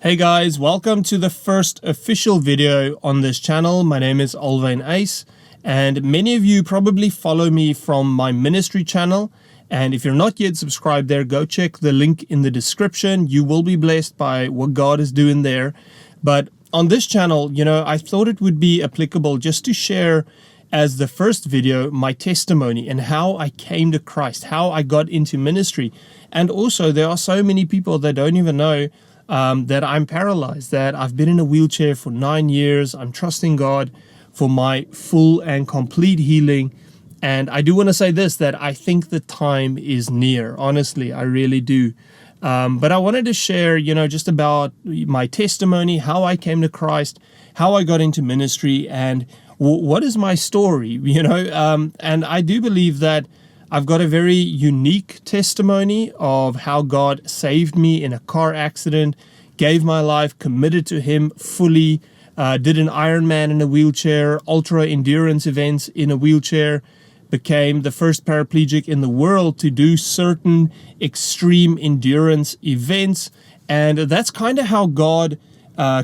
Hey guys, welcome to the first official video on this channel. My name is Alwyn Uys, and many of you probably follow me from my ministry channel. And if you're not yet subscribed there, go check the link in the description. You will be blessed by what God is doing there. But on this channel, I thought it would be applicable just to share as the first video my testimony and how I came to Christ, how I got into ministry. And also, there are so many people that don't even know that I'm paralyzed, that I've been in a wheelchair for 9 years. I'm trusting God for my full and complete healing. And I do want to say this, that I think the time is near. Honestly, I really do. But I wanted to share, just about my testimony, how I came to Christ, how I got into ministry, and what is my story, and I do believe that I've got a very unique testimony of how God saved me in a car accident, gave my life, committed to Him fully, did an Ironman in a wheelchair, ultra endurance events in a wheelchair, became the first paraplegic in the world to do certain extreme endurance events. And that's kind of how God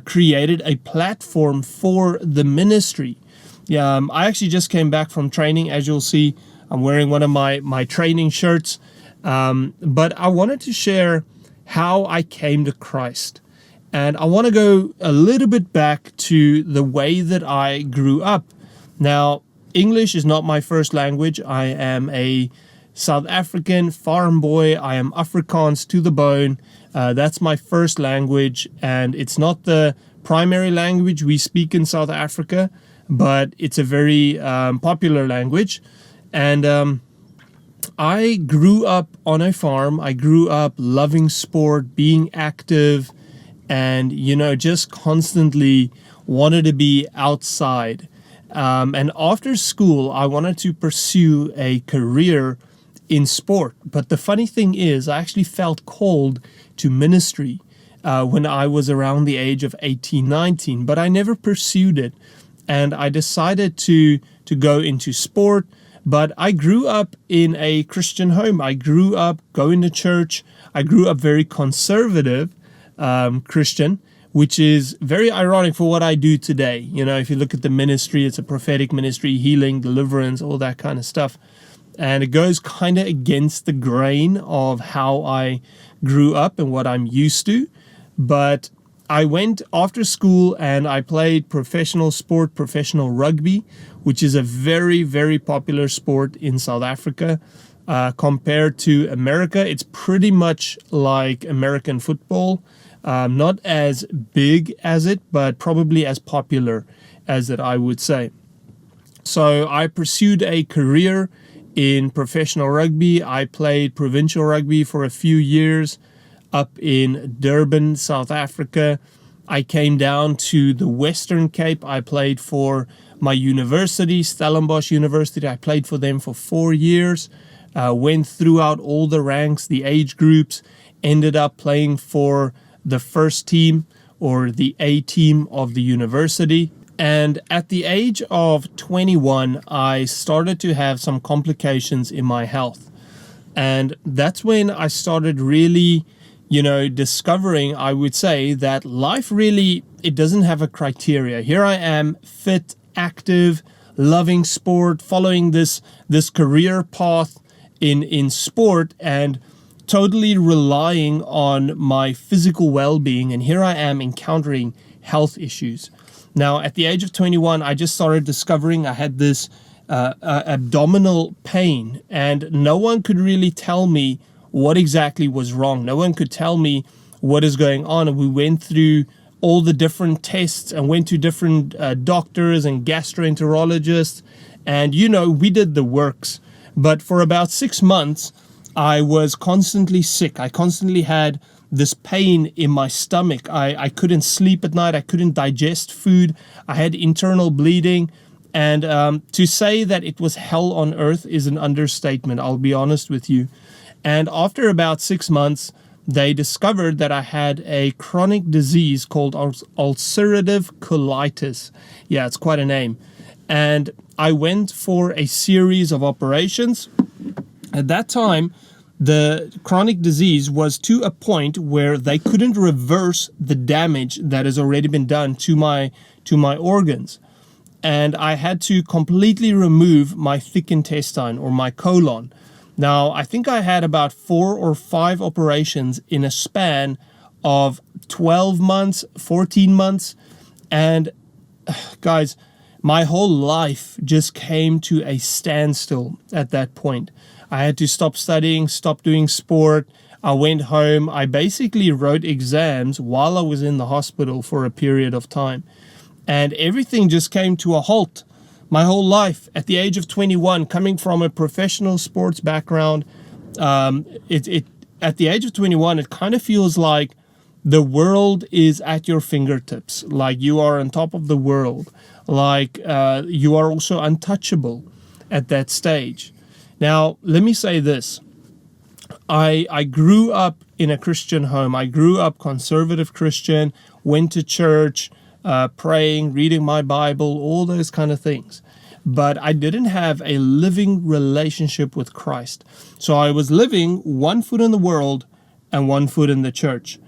created a platform for the ministry. I actually just came back from training. As you'll see, I'm wearing one of my training shirts, but I wanted to share how I came to Christ. And I want to go a little bit back to the way that I grew up. Now, English is not my first language. I am a South African farm boy. I am Afrikaans to the bone. That's my first language, and it's not the primary language we speak in South Africa, but it's a very popular language. And I grew up on a farm. I grew up loving sport, being active, and, just constantly wanted to be outside. And after school, I wanted to pursue a career in sport. But the funny thing is, I actually felt called to ministry when I was around the age of 18, 19, but I never pursued it. And I decided to go into sport. But I grew up in a Christian home. I grew up going to church. I grew up very conservative Christian, which is very ironic for what I do today. If you look at the ministry, it's a prophetic ministry, healing, deliverance, all that kind of stuff. And it goes kind of against the grain of how I grew up and what I'm used to. But I went after school and I played professional sport, professional rugby, which is a very, very popular sport in South Africa. Compared to America, it's pretty much like American football. Not as big as it, but probably as popular as it, I would say. So I pursued a career in professional rugby. I played provincial rugby for a few years up in Durban, South Africa. I came down to the Western Cape. I played for my university, Stellenbosch University. I played for them for 4 years, went throughout all the ranks, the age groups, ended up playing for the first team or the A team of the university. And at the age of 21, I started to have some complications in my health. And that's when I started really, discovering, I would say, that life really, it doesn't have a criteria. Here I am, fit, active, loving sport, following this career path in sport, and totally relying on my physical well-being. And here I am encountering health issues. Now, at the age of 21, I just started discovering I had this abdominal pain, and no one could really tell me what exactly was wrong. No one could tell me what is going on. And we went through all the different tests and went to different doctors and gastroenterologists. And, we did the works. But for about 6 months, I was constantly sick. I constantly had this pain in my stomach. I couldn't sleep at night. I couldn't digest food. I had internal bleeding. And to say that it was hell on earth is an understatement, I'll be honest with you. And after about 6 months, they discovered that I had a chronic disease called ulcerative colitis. Yeah, it's quite a name. And I went for a series of operations. At that time, the chronic disease was to a point where they couldn't reverse the damage that has already been done to my organs. And I had to completely remove my thick intestine, or my colon. Now, I think I had about 4 or 5 operations in a span of 12 months, 14 months. And guys, my whole life just came to a standstill at that point. I had to stop studying, stop doing sport. I went home. I basically wrote exams while I was in the hospital for a period of time. And everything just came to a halt. My whole life, at the age of 21, coming from a professional sports background, at the age of 21, it kind of feels like the world is at your fingertips, like you are on top of the world, like you are also untouchable at that stage. Now, let me say this. I grew up in a Christian home. I grew up conservative Christian, went to church, praying, reading my Bible, all those kind of things. But I didn't have a living relationship with Christ. So I was living 1 foot in the world and 1 foot in the church.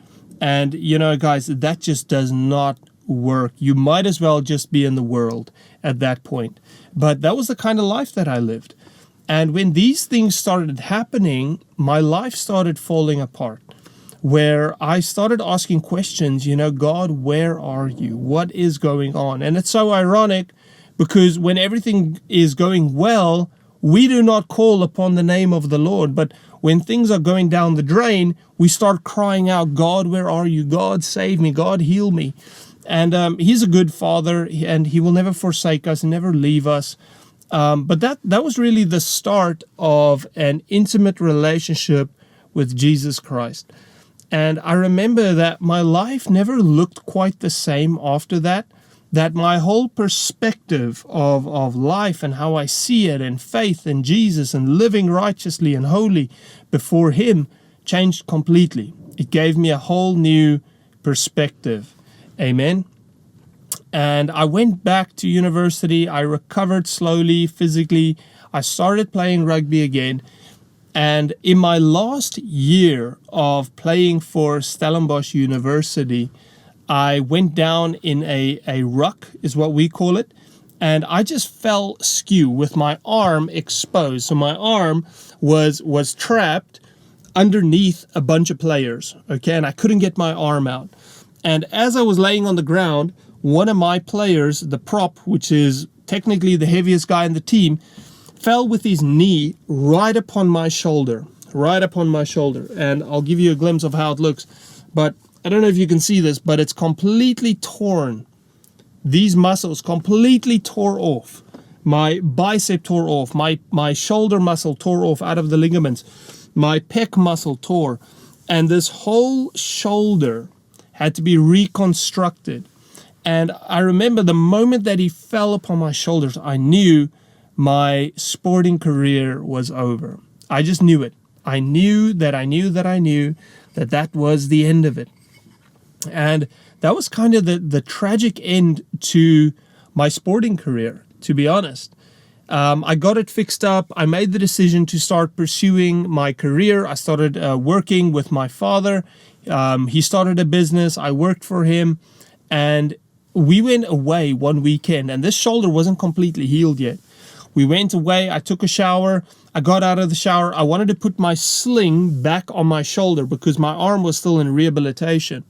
And, guys, that just does not work. You might as well just be in the world at that point. But that was the kind of life that I lived. And when these things started happening, my life started falling apart, where I started asking questions, God, where are you? What is going on? And it's so ironic, because when everything is going well, we do not call upon the name of the Lord. But when things are going down the drain, we start crying out, God, where are you? God, save me. God, heal me. And He's a good Father, and He will never forsake us, never leave us. But that was really the start of an intimate relationship with Jesus Christ. And I remember that my life never looked quite the same after that my whole perspective of life and how I see it, and faith in Jesus and living righteously and holy before Him changed completely. It gave me a whole new perspective. Amen. And I went back to university. I recovered slowly, physically. I started playing rugby again. And in my last year of playing for Stellenbosch University, I went down in a ruck, is what we call it. And I just fell skew with my arm exposed. So my arm was trapped underneath a bunch of players. Okay, and I couldn't get my arm out. And as I was laying on the ground, one of my players, the prop, which is technically the heaviest guy in the team, fell with his knee right upon my shoulder. And I'll give you a glimpse of how it looks. But I don't know if you can see this, but it's completely torn. These muscles completely tore off. My bicep tore off. My shoulder muscle tore off out of the ligaments. My pec muscle tore. And this whole shoulder had to be reconstructed. And I remember the moment that he fell upon my shoulders, I knew my sporting career was over. I just knew it. I knew that that was the end of it. And that was kind of the tragic end to my sporting career, to be honest. I got it fixed up. I made the decision to start pursuing my career. I started working with my father. He started a business. I worked for him. And we went away one weekend. And this shoulder wasn't completely healed yet. We went away. I took a shower. I got out of the shower. I wanted to put my sling back on my shoulder because my arm was still in rehabilitation.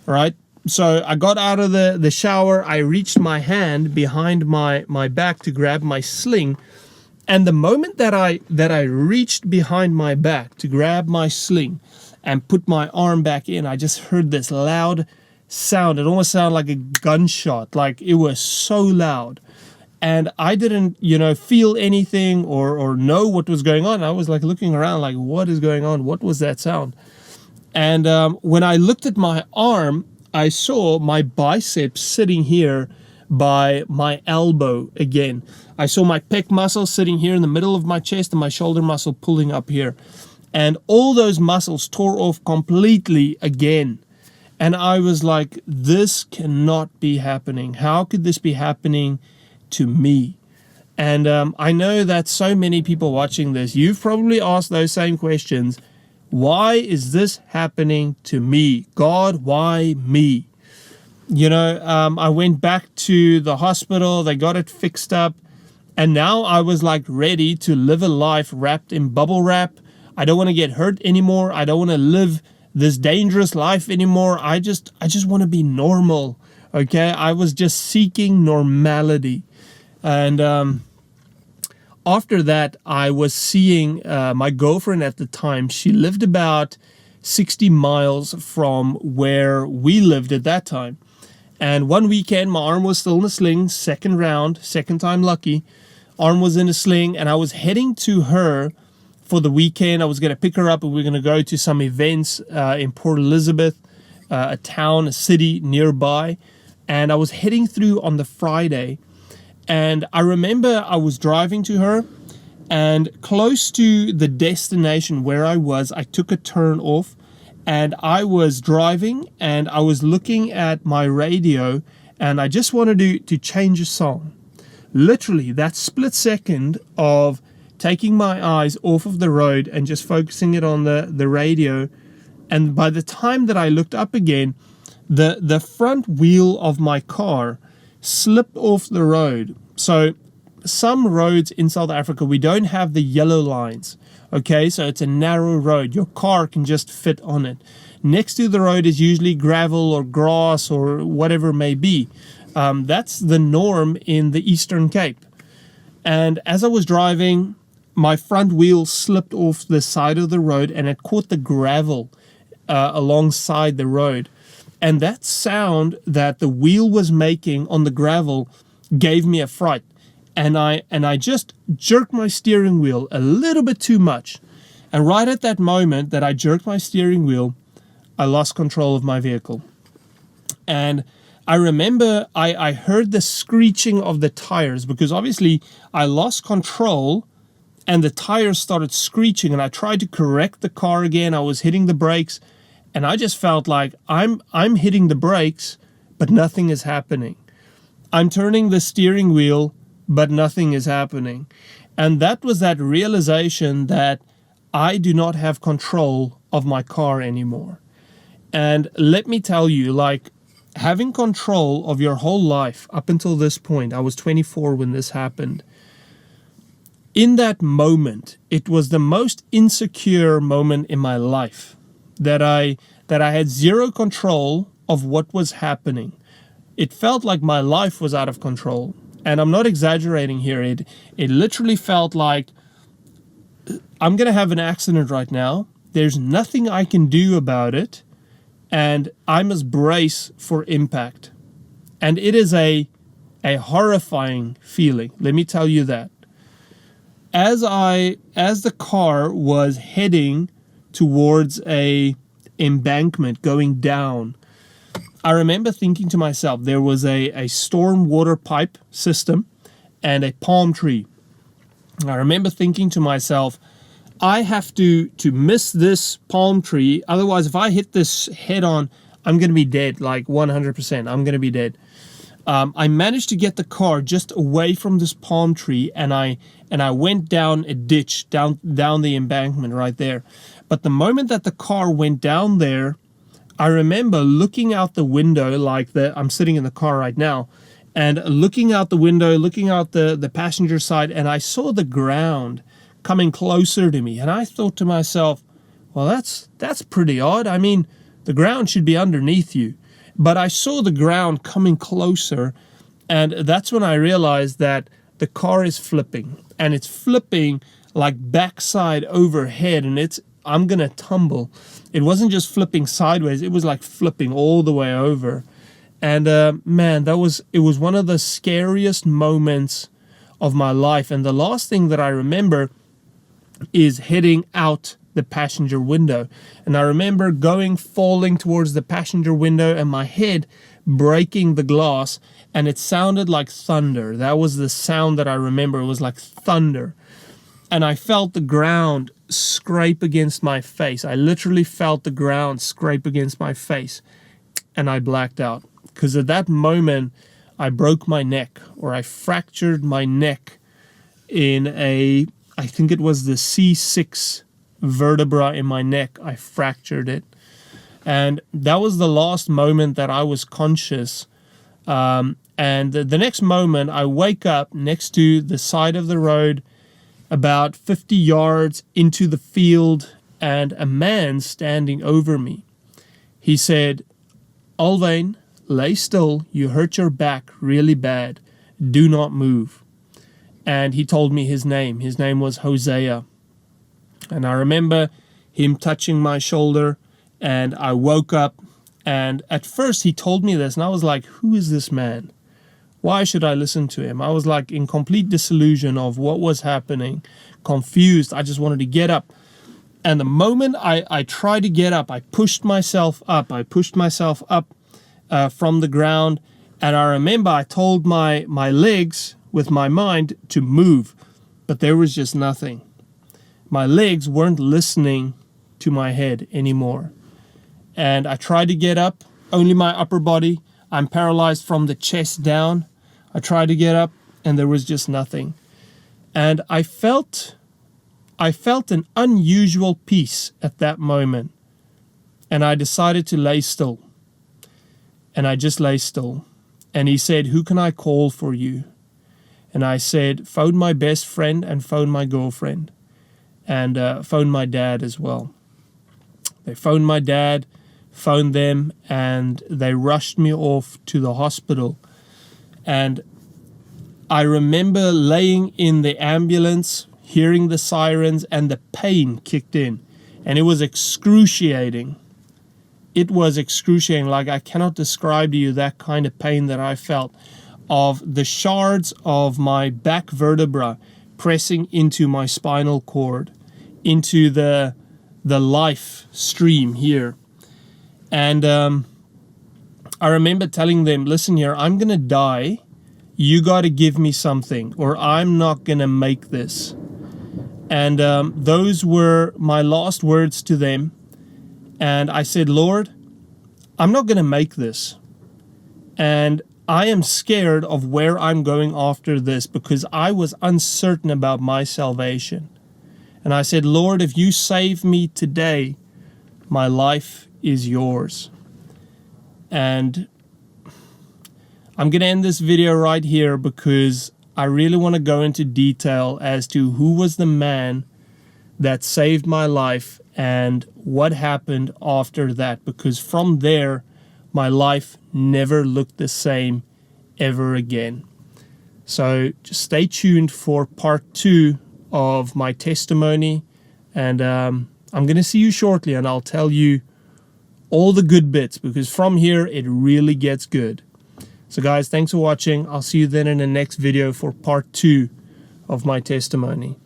Right? So I got out of the shower. I reached my hand behind my back to grab my sling. And the moment that I reached behind my back to grab my sling and put my arm back in, I just heard this loud sound. It almost sounded like a gunshot. Like, it was so loud. And I didn't, feel anything or know what was going on. I was like looking around like, what is going on? What was that sound? And when I looked at my arm, I saw my biceps sitting here by my elbow again. I saw my pec muscle sitting here in the middle of my chest and my shoulder muscle pulling up here. And all those muscles tore off completely again. And I was like, this cannot be happening. How could this be happening to me? And I know that so many people watching this, you've probably asked those same questions. Why is this happening to me? God, why me? I went back to the hospital, they got it fixed up, and now I was like ready to live a life wrapped in bubble wrap. I don't want to get hurt anymore. I don't want to live this dangerous life anymore. I just want to be normal. Okay, I was just seeking normality. And after that, I was seeing my girlfriend at the time. She lived about 60 miles from where we lived at that time. And one weekend, my arm was still in a sling, second round, second time lucky. Arm was in a sling, and I was heading to her for the weekend. I was going to pick her up, and we were going to go to some events in Port Elizabeth, a town, a city nearby. And I was heading through on the Friday. And I remember I was driving to her, and close to the destination where I was, I took a turn off. And I was driving, and I was looking at my radio, and I just wanted to change a song. Literally, that split second of taking my eyes off of the road and just focusing it on the radio. And by the time that I looked up again, the front wheel of my car slipped off the road. So some roads in South Africa, we don't have the yellow lines. Okay, so it's a narrow road. Your car can just fit on it. Next to the road is usually gravel or grass or whatever it may be. That's the norm in the Eastern Cape. And as I was driving, my front wheel slipped off the side of the road, and it caught the gravel alongside the road. And that sound that the wheel was making on the gravel gave me a fright. And I just jerked my steering wheel a little bit too much. And right at that moment that I jerked my steering wheel, I lost control of my vehicle. And I remember I heard the screeching of the tires, because obviously I lost control and the tires started screeching, and I tried to correct the car again. I was hitting the brakes, and I just felt like I'm hitting the brakes, but nothing is happening. I'm turning the steering wheel, but nothing is happening. And that was that realization that I do not have control of my car anymore. And let me tell you, like, having control of your whole life up until this point, I was 24 when this happened. In that moment, it was the most insecure moment in my life, that I had zero control of what was happening. It felt like my life was out of control. And I'm not exaggerating here. It literally felt like I'm going to have an accident right now. There's nothing I can do about it. And I must brace for impact. And it is a horrifying feeling. Let me tell you that. As the car was heading towards a embankment going down, I remember thinking to myself, there was a storm water pipe system and a palm tree. I remember thinking to myself, I have to miss this palm tree. Otherwise, if I hit this head on, I'm going to be dead, like 100%. I'm going to be dead. I managed to get the car just away from this palm tree, and I went down a ditch, down the embankment right there. But the moment that the car went down there, I remember looking out the window, I'm sitting in the car right now, and looking out the window, looking out the passenger side, and I saw the ground coming closer to me. And I thought to myself, well, that's pretty odd. I mean, the ground should be underneath you. But I saw the ground coming closer, and that's when I realized that the car is flipping, and it's flipping like backside overhead, and I'm going to tumble. It wasn't just flipping sideways, it was like flipping all the way over. And man, it was one of the scariest moments of my life. And the last thing that I remember is heading out the passenger window. And I remember falling towards the passenger window and my head breaking the glass, and it sounded like thunder. That was the sound that I remember. It was like thunder. And I felt the ground scrape against my face. I literally felt the ground scrape against my face, and I blacked out. Because at that moment, I broke my neck, or I fractured my neck in I think it was the C6 vertebra in my neck. I fractured it. And that was the last moment that I was conscious. And the next moment, I wake up next to the side of the road, about 50 yards into the field, and a man standing over me. He said, "Alwyn, lay still. You hurt your back really bad. Do not move." And he told me his name. His name was Hosea. And I remember him touching my shoulder, and I woke up. And at first he told me this, and I was like, who is this man? Why should I listen to him? I was like in complete disillusion of what was happening, confused. I just wanted to get up. And the moment I tried to get up, I pushed myself up. From the ground. And I remember I told my legs with my mind to move, but there was just nothing. My legs weren't listening to my head anymore. And I tried to get up, only my upper body. I'm paralyzed from the chest down. I tried to get up, and there was just nothing. And I felt an unusual peace at that moment. And I decided to lay still. And I just lay still. And he said, "Who can I call for you?" And I said, "Phone my best friend and phone my girlfriend. And phone my dad as well." They phoned my dad, phoned them, and they rushed me off to the hospital. And I remember laying in the ambulance, hearing the sirens, and the pain kicked in. And it was excruciating. It was excruciating. Like, I cannot describe to you that kind of pain that I felt, of the shards of my back vertebra pressing into my spinal cord, into the life stream here. And I remember telling them, "Listen here, I'm going to die. You got to give me something, or I'm not going to make this." And those were my last words to them. And I said, "Lord, I'm not going to make this. And I am scared of where I'm going after this, because I was uncertain about my salvation." And I said, "Lord, if you save me today, my life is yours." And I'm going to end this video right here, because I really want to go into detail as to who was the man that saved my life and what happened after that, because from there my life never looked the same ever again. So just stay tuned for part 2 of my testimony, and I'm going to see you shortly, and I'll tell you all the good bits, because from here it really gets good. So guys, thanks for watching. I'll see you then in the next video for part 2 of my testimony.